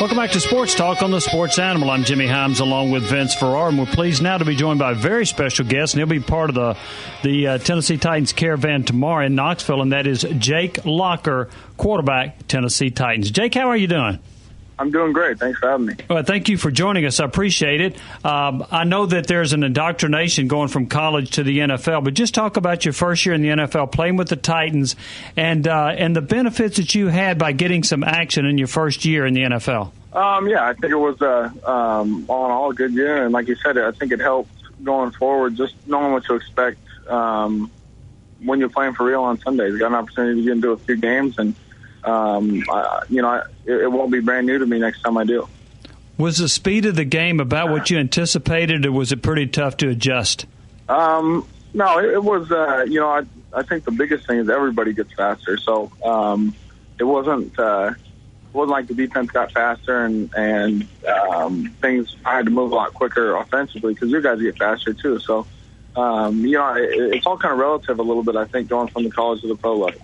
Welcome back to Sports Talk on the Sports Animal. I'm Jimmy Hyams along with Vince Ferrara, and we're pleased now to be joined by a very special guest, and he'll be part of the Tennessee Titans Caravan tomorrow in Knoxville, and that is Jake Locker, quarterback, Tennessee Titans. Jake, how are you doing? I'm doing great. Thanks for having me. Well, thank you for joining us. I appreciate it. I know that there's an indoctrination going from college to the NFL, but just talk about your first year in the NFL, playing with the Titans, and the benefits that you had by getting some action in your first year in the NFL. Yeah, I think it was all in all a good year, and like you said, I think it helped going forward, just knowing what to expect when you're playing for real on Sundays. You got an opportunity to get into a few games, and it won't be brand new to me next time I do. Was the speed of the game about what you anticipated, or was it pretty tough to adjust? No, it was, I think the biggest thing is everybody gets faster. So it wasn't like the defense got faster and things, I had to move a lot quicker offensively because you guys get faster too. So, it's all kind of relative a little bit, I think, going from the college to the pro level.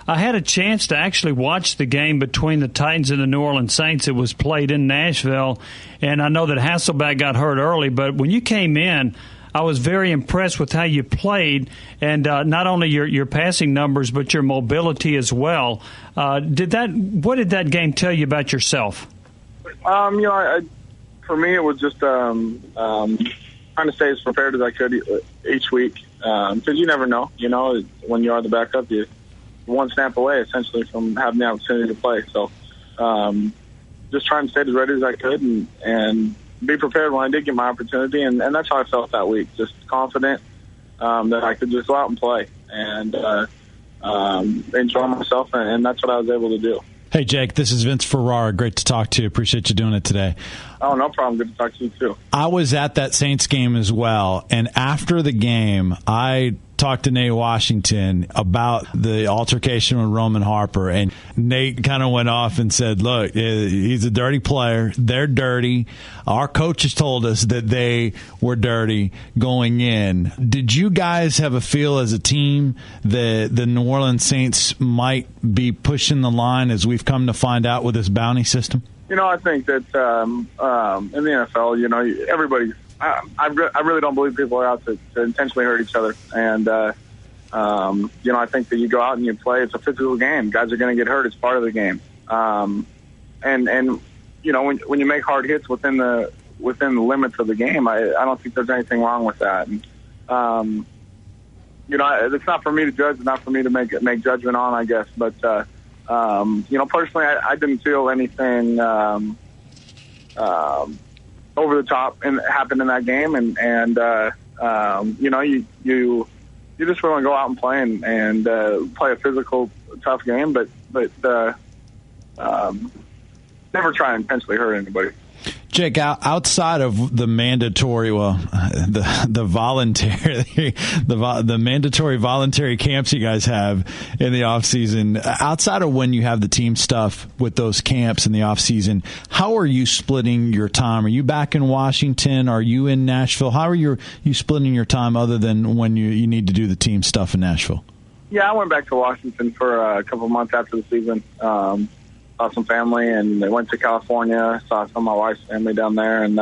I had a chance to actually watch the game between the Titans and the New Orleans Saints. It was played in Nashville, and I know that Hasselbeck got hurt early, but when you came in, I was very impressed with how you played, and not only your passing numbers, but your mobility as well. What did that game tell you about yourself? For me, it was just trying to stay as prepared as I could each week, because you never know. When you are the backup, you're one snap away, essentially, from having the opportunity to play. So just trying to stay as ready as I could and be prepared when I did get my opportunity. And that's how I felt that week, just confident that I could just go out and play and enjoy myself, and that's what I was able to do. Hey, Jake, this is Vince Ferrara. Great to talk to you. Appreciate you doing it today. Oh, no problem. Good to talk to you, too. I was at that Saints game as well, and after the game, I talked to Nate Washington about the altercation with Roman Harper, and Nate kind of went off and said, look, he's a dirty player. They're dirty. Our coaches told us that they were dirty going in. Did you guys have a feel as a team that the New Orleans Saints might be pushing the line, as we've come to find out with this bounty system? I think that in the NFL, everybody's I really don't believe people are out to intentionally hurt each other. And, I think that you go out and you play. It's a physical game. Guys are going to get hurt. It's part of the game. When you make hard hits within the limits of the game, I don't think there's anything wrong with that. And, it's not for me to judge. It's not for me to make judgment on, I guess. But, personally, I didn't feel anything over the top and happened in that game, and you just want to go out and play and play a physical, tough game, but never try and intentionally hurt anybody. Jake, outside of the mandatory, the mandatory voluntary camps you guys have in the off season, outside of when you have the team stuff with those camps in the off season, how are you splitting your time? Are you back in Washington? Are you in Nashville? How are you splitting your time other than when you need to do the team stuff in Nashville? Yeah, I went back to Washington for a couple of months after the season. Saw some family, and I went to California, saw some of my wife's family down there, and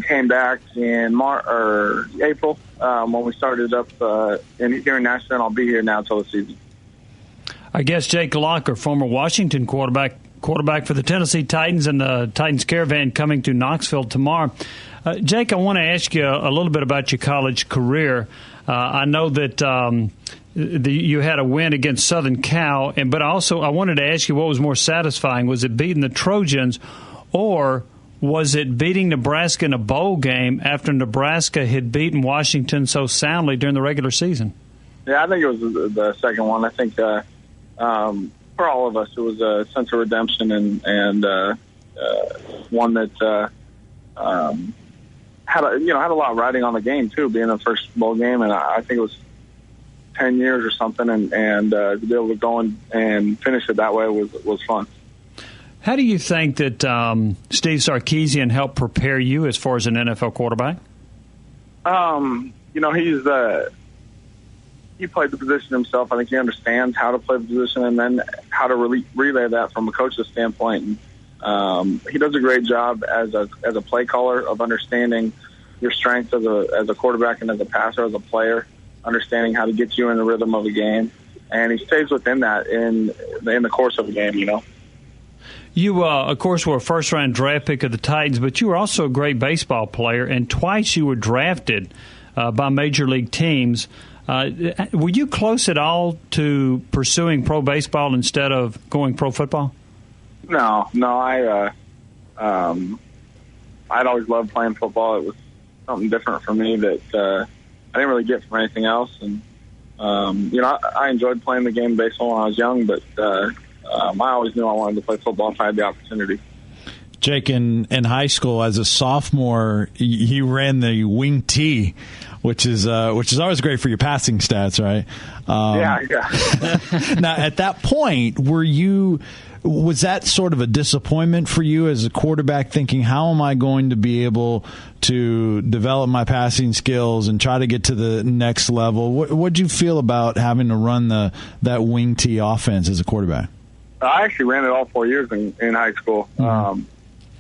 came back in April when we started up here in Nashville, and I'll be here now until the season. I guess Jake Locker, former Washington quarterback for the Tennessee Titans and the Titans Caravan, coming to Knoxville tomorrow. Jake, I want to ask you a little bit about your college career. I know that you had a win against Southern Cal, but also I wanted to ask you what was more satisfying. Was it beating the Trojans, or was it beating Nebraska in a bowl game after Nebraska had beaten Washington so soundly during the regular season? Yeah, I think it was the second one. I think for all of us, it was a sense of redemption and one that had a lot riding on the game too, being the first bowl game, and I think it was 10 years or something, and to be able to go and finish it that way was fun. How do you think that Steve Sarkisian helped prepare you as far as an NFL quarterback? He played the position himself. I think he understands how to play the position and then how to relay that from a coach's standpoint. And, he does a great job as a play caller of understanding your strengths as a quarterback and as a passer, as a player, understanding how to get you in the rhythm of a game. And he stays within that in the course of the game, you know. You, of course, were a first-round draft pick of the Titans, but you were also a great baseball player, and twice you were drafted by major league teams. Were you close at all to pursuing pro baseball instead of going pro football? No. I'd always loved playing football. It was something different for me that I didn't really get from anything else. And I enjoyed playing the game of baseball when I was young, but I always knew I wanted to play football if I had the opportunity. Jake, in high school as a sophomore, he ran the wing T, which is always great for your passing stats, right? Yeah. Now, at that point, was that sort of a disappointment for you as a quarterback, thinking, how am I going to be able to develop my passing skills and try to get to the next level? What'd you feel about having to run that wing T offense as a quarterback? I actually ran it all 4 years in high school. Mm-hmm.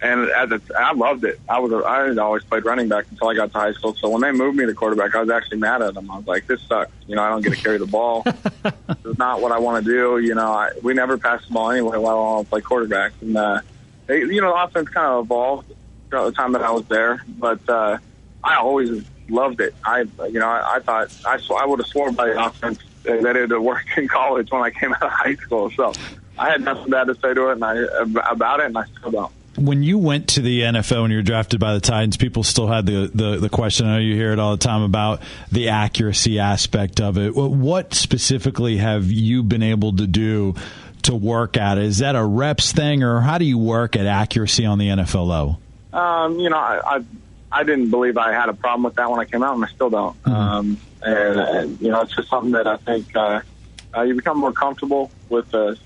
And I loved it. I had always played running back until I got to high school. So when they moved me to quarterback, I was actually mad at them. I was like, this sucks. I don't get to carry the ball. This is not what I want to do. We never passed the ball anyway while I want to play quarterback. And, the offense kind of evolved throughout the time that I was there. But I always loved it. I thought I would have sworn by the offense that it had worked in college when I came out of high school. So I had nothing bad to say to it about it, and I still don't. When you went to the NFL and you were drafted by the Titans, people still had the question, I know you hear it all the time, about the accuracy aspect of it. What specifically have you been able to do to work at it? Is that a reps thing, or how do you work at accuracy on the NFL level? I didn't believe I had a problem with that when I came out, and I still don't. Mm-hmm. It's just something that I think you become more comfortable with the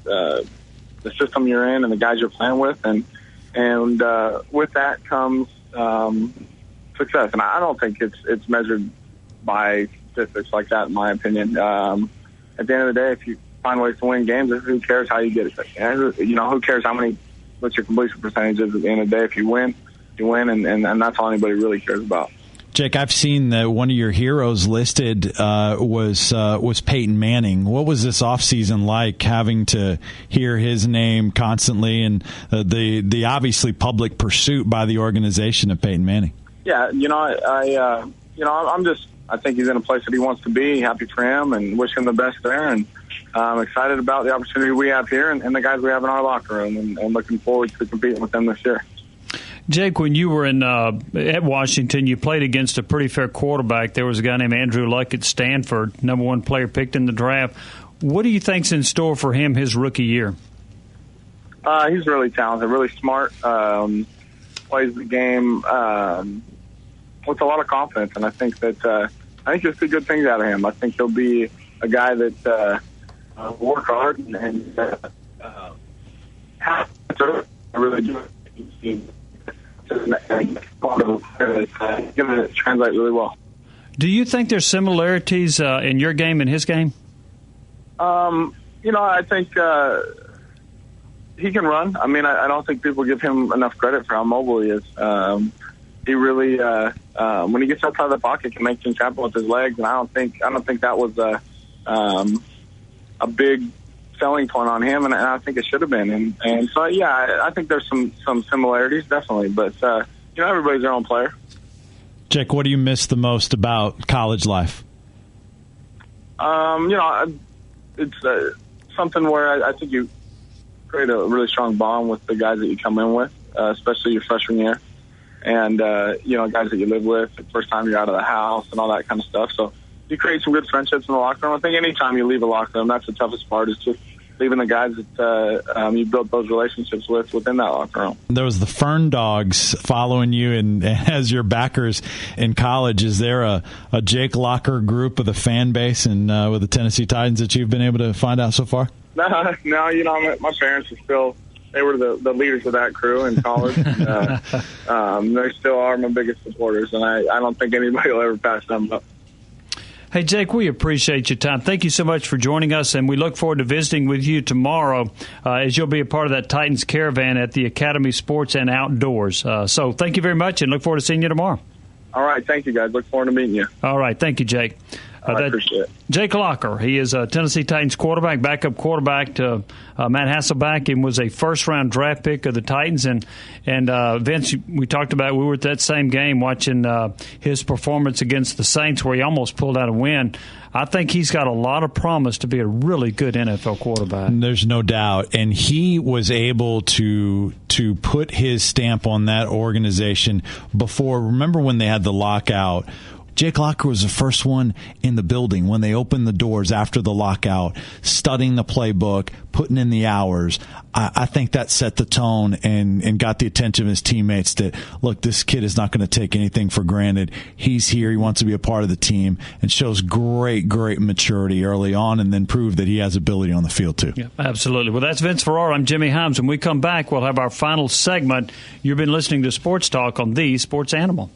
system you're in and the guys you're playing with, and with that comes success. And I don't think it's measured by statistics like that, in my opinion. At the end of the day, if you find ways to win games, who cares how you get it? Who cares what's your completion percentage is at the end of the day? If you win, you win, and that's all anybody really cares about. Jake, I've seen that one of your heroes listed was Peyton Manning. What was this offseason like, having to hear his name constantly, and the obviously public pursuit by the organization of Peyton Manning? Yeah, I think he's in a place that he wants to be. Happy for him, and wish him the best there. And I'm excited about the opportunity we have here and the guys we have in our locker room, and looking forward to competing with them this year. Jake, when you were at Washington, you played against a pretty fair quarterback. There was a guy named Andrew Luck at Stanford, #1 player picked in the draft. What do you think's in store for him his rookie year? He's really talented, really smart, plays the game with a lot of confidence, and I think you'll see good things out of him. I think he'll be a guy that will work hard and really do it. Going to translate really well. Do you think there's similarities in your game and his game? I think he can run. I mean, I don't think people give him enough credit for how mobile he is. He really, when he gets outside the pocket, can make things happen with his legs. And I don't think that was a big selling point on him, and I think it should have been. And so, yeah, I think there's some similarities, definitely. But, everybody's their own player. Jake, what do you miss the most about college life? It's something where I think you create a really strong bond with the guys that you come in with, especially your freshman year. And, guys that you live with the first time you're out of the house and all that kind of stuff. So you create some good friendships in the locker room. I think anytime you leave a locker room, that's the toughest part, is just leaving the guys that you built those relationships with within that locker room. There was the Fern Dogs following you and as your backers in college. Is there a Jake Locker group of the fan base and with the Tennessee Titans that you've been able to find out so far? No, my parents are still, they were the leaders of that crew in college. They still are my biggest supporters, and I don't think anybody will ever pass them up. Hey, Jake, we appreciate your time. Thank you so much for joining us, and we look forward to visiting with you tomorrow as you'll be a part of that Titans Caravan at the Academy Sports and Outdoors. So thank you very much, and look forward to seeing you tomorrow. All right. Thank you, guys. Look forward to meeting you. All right. Thank you, Jake. I appreciate it. Jake Locker, he is a Tennessee Titans quarterback, backup quarterback to Matt Hasselbeck, and was a first-round draft pick of the Titans. And Vince, we talked about, we were at that same game watching his performance against the Saints where he almost pulled out a win. I think he's got a lot of promise to be a really good NFL quarterback. There's no doubt. And he was able to put his stamp on that organization before. Remember when they had the lockout? Jake Locker was the first one in the building when they opened the doors after the lockout, studying the playbook, putting in the hours. I think that set the tone and got the attention of his teammates that, look, this kid is not going to take anything for granted. He's here. He wants to be a part of the team and shows great maturity early on and then prove that he has ability on the field too. Yeah, absolutely. Well, that's Vince Ferrara. I'm Jimmy Hyams. When we come back, we'll have our final segment. You've been listening to Sports Talk on the Sports Animal.